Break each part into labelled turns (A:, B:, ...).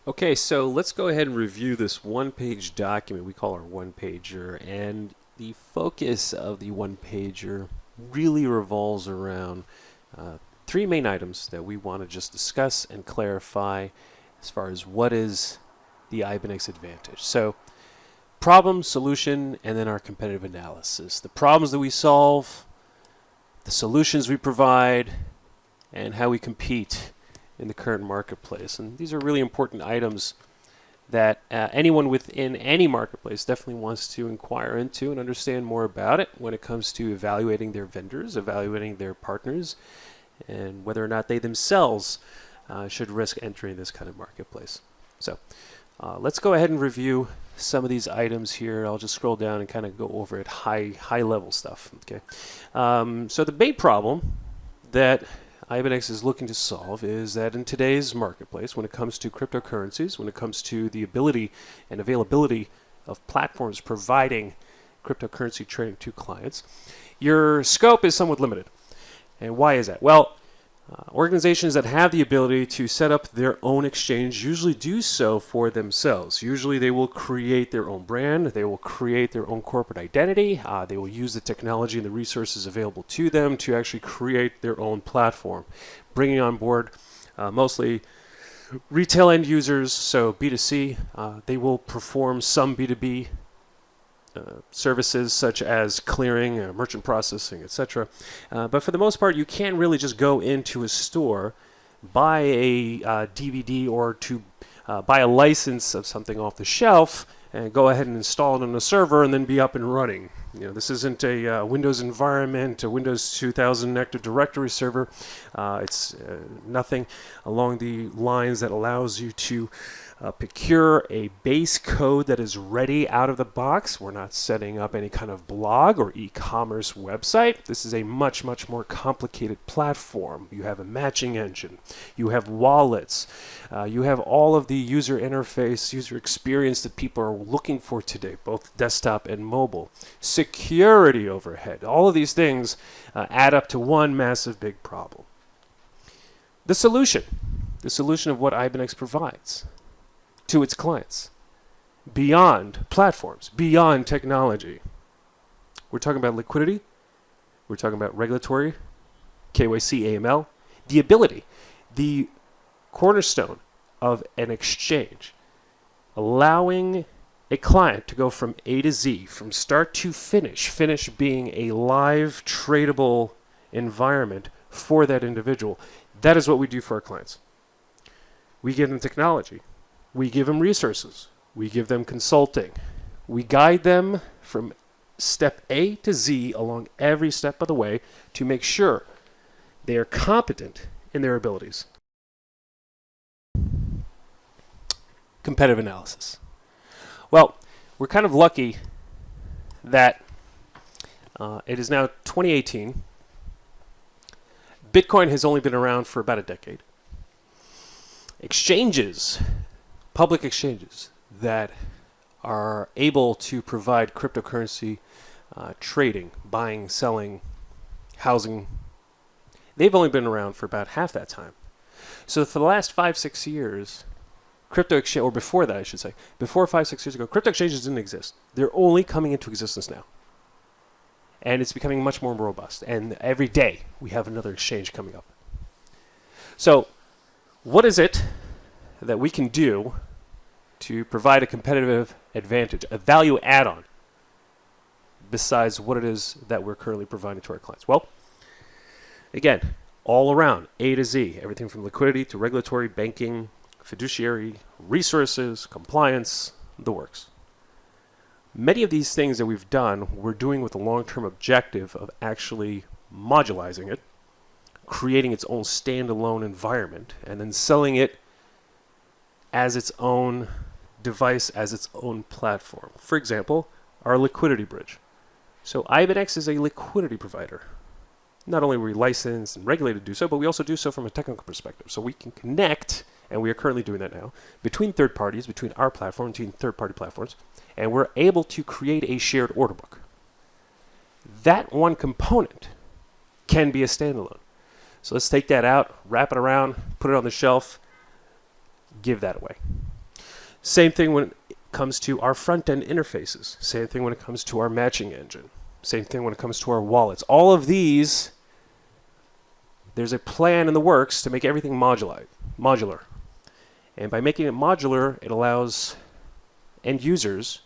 A: Okay, so let's go ahead and review this one-page document we call our one-pager, and the focus of the one-pager really revolves around three main items that we want to just discuss and clarify as far as what is the Ibinex advantage. So, problem, solution, and then our competitive analysis. The problems that we solve, the solutions we provide, and how we compete in the current marketplace. And these are really important items that anyone within any marketplace definitely wants to inquire into and understand more about it when it comes to evaluating their vendors, evaluating their partners, and whether or not they themselves should risk entering this kind of marketplace. So let's go ahead and review some of these items here. I'll just scroll down and kind of go over it high level stuff. Okay. So the main problem that Ibanex is looking to solve is that in today's marketplace, when it comes to cryptocurrencies, when it comes to the ability and availability of platforms providing cryptocurrency trading to clients, your scope is somewhat limited. And why is that? Well, organizations that have the ability to set up their own exchange usually do so for themselves. Usually they will create their own brand, they will create their own corporate identity, they will use the technology and the resources available to them to actually create their own platform, bringing on board mostly retail end users, so B2C. They will perform some B2B services such as clearing, merchant processing, etc. But for the most part, you can't really just go into a store, buy a DVD or to buy a license of something off the shelf and go ahead and install it on a server and then be up and running. You know, this isn't a Windows environment, a Windows 2000 Active Directory server. It's nothing along the lines that allows you to procure a base code that is ready out of the box. We're not setting up any kind of blog or e-commerce website. This is a much more complicated platform. You have a matching engine. You have wallets. You have all of the user interface, user experience that people are looking for today, both desktop and mobile. Security overhead. All of these things add up to one massive big problem. The solution of what Ibinex provides to its clients, beyond platforms, beyond technology. We're talking about liquidity, we're talking about regulatory, KYC, AML, the ability, the cornerstone of an exchange, allowing a client to go from A to Z, from start to finish being a live tradable environment for that individual. That is what we do for our clients. We give them technology. We give them resources. We give them consulting. We guide them from step A to Z along every step of the way to make sure they are competent in their abilities. Competitive analysis. Well, we're kind of lucky that it is now 2018. Bitcoin has only been around for about a decade. Exchanges, public exchanges that are able to provide cryptocurrency trading, buying, selling, housing, they've only been around for about half that time. So for the last 5-6 years, crypto exchange, or before that I should say, before 5-6 years ago, crypto exchanges didn't exist. They're only coming into existence now. And it's becoming much more robust. And every day we have another exchange coming up. So what is it that we can do to provide a competitive advantage, a value add-on, besides what it is that we're currently providing to our clients? Well, again, all around, A to Z, everything from liquidity to regulatory, banking, fiduciary, resources, compliance, the works. Many of these things that we've done, we're doing with the long-term objective of actually modularizing it, creating its own standalone environment, and then selling it as its own device, as its own platform. For example, our liquidity bridge. So Ibinex is a liquidity provider. Not only are we licensed and regulated to do so, but we also do so from a technical perspective. So we can connect, and we are currently doing that now, between third parties, between our platform, between third-party platforms, and we're able to create a shared order book. that one component can be a standalone. So let's take that out, wrap it around, put it on the shelf, give that away. Same thing when it comes to our front-end interfaces. Same thing when it comes to our matching engine. Same thing when it comes to our wallets. All of these, there's a plan in the works to make everything modular. And by making it modular, it allows end users,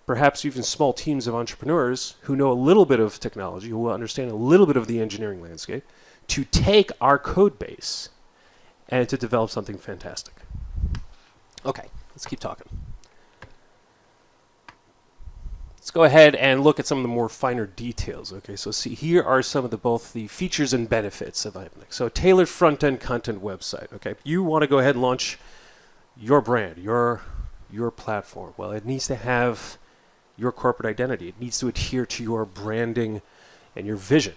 A: perhaps even small teams of entrepreneurs who know a little bit of technology, who will understand a little bit of the engineering landscape, to take our code base and to develop something fantastic. Okay, let's keep talking. Let's go ahead and look at some of the more finer details. Okay, so see, here are some of both the features and benefits of Ibinex. So a tailored front-end content website. Okay, you want to go ahead and launch your brand, your platform. Well, it needs to have your corporate identity. It needs to adhere to your branding and your vision.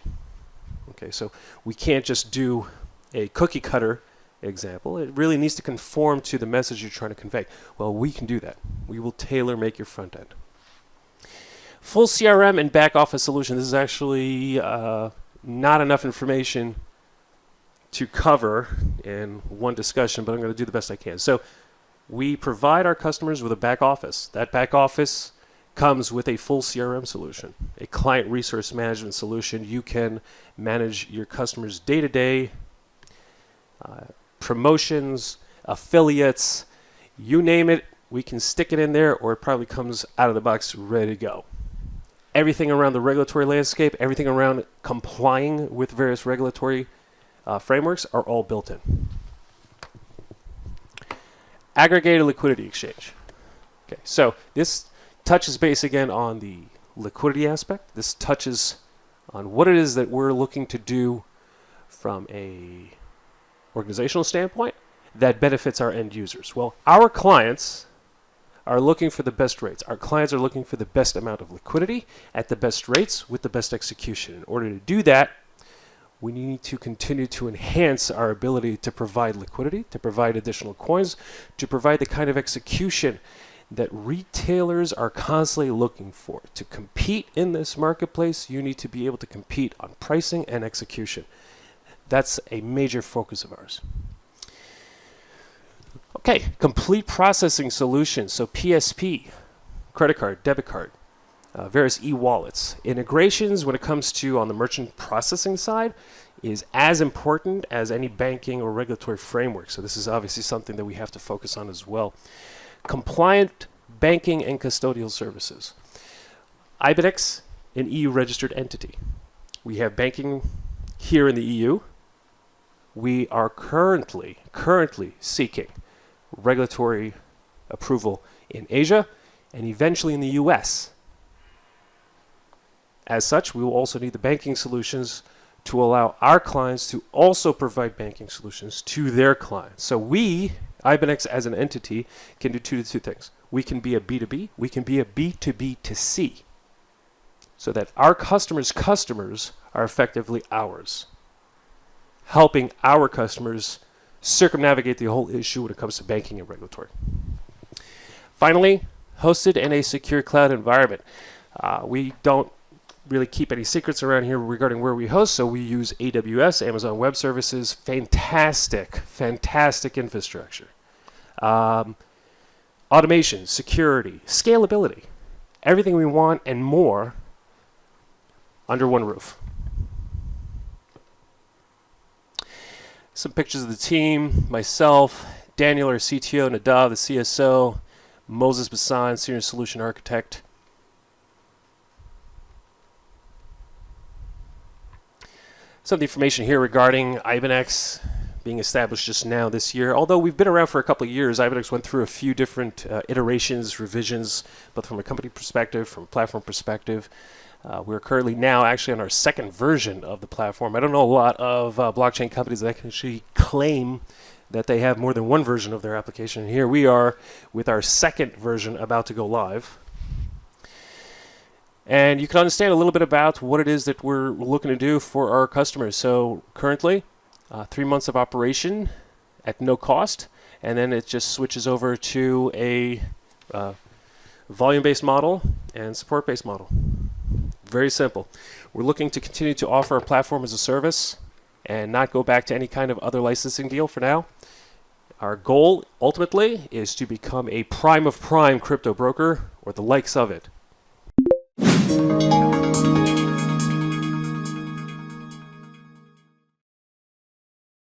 A: Okay, so we can't just do a cookie cutter example. It really needs to conform to the message you're trying to convey. Well, we can do that. We will tailor make your front end. Full CRM and back office solution. This is actually not enough information to cover in one discussion, but I'm going to do the best I can. So we provide our customers with a back office. That back office comes with a full CRM solution, a client resource management solution. You can manage your customers' day-to-day promotions, affiliates, you name it, we can stick it in there, or it probably comes out of the box ready to go. Everything around the regulatory landscape, everything around complying with various regulatory frameworks are all built in. Aggregated liquidity exchange. Okay, so this touches base again on the liquidity aspect. This touches on what it is that we're looking to do from a organizational standpoint that benefits our end users. Well, our clients are looking for the best rates. Our clients are looking for the best amount of liquidity at the best rates with the best execution. In order to do that, we need to continue to enhance our ability to provide liquidity, to provide additional coins, to provide the kind of execution that retailers are constantly looking for. To compete in this marketplace, you need to be able to compete on pricing and execution. That's a major focus of ours. Okay, complete processing solutions. So PSP, credit card, debit card, various e-wallets. Integrations when it comes to on the merchant processing side is as important as any banking or regulatory framework. So this is obviously something that we have to focus on as well. Compliant banking and custodial services. Ibinex, an EU registered entity. We have banking here in the EU. We are currently seeking regulatory approval in Asia and eventually in the US. As such, we will also need the banking solutions to allow our clients to also provide banking solutions to their clients. So we, Ibinex as an entity, can do two things. We can be a B2B, we can be a B2B2C, so that our customers' customers are effectively ours, helping our customers circumnavigate the whole issue when it comes to banking and regulatory. Finally, hosted in a secure cloud environment. We don't really keep any secrets around here regarding where we host, so we use AWS, Amazon Web Services. Fantastic infrastructure. Automation, security, scalability, everything we want and more under one roof. Some pictures of the team, myself, Daniel, our CTO, Nadav, the CSO, Moses Bassan, Senior Solution Architect. Some of the information here regarding Ibinex being established just now this year. Although we've been around for a couple of years, Ibinex went through a few different iterations, revisions, both from a company perspective, from a platform perspective. We're currently now actually on our second version of the platform. I don't know a lot of blockchain companies that can actually claim that they have more than one version of their application. Here we are with our second version about to go live. And you can understand a little bit about what it is that we're looking to do for our customers. So currently, 3 months of operation at no cost, and then it just switches over to a volume-based model and support-based model. Very simple. We're looking to continue to offer a platform as a service and not go back to any kind of other licensing deal for now. Our goal, ultimately, is to become a prime of prime crypto broker or the likes of it.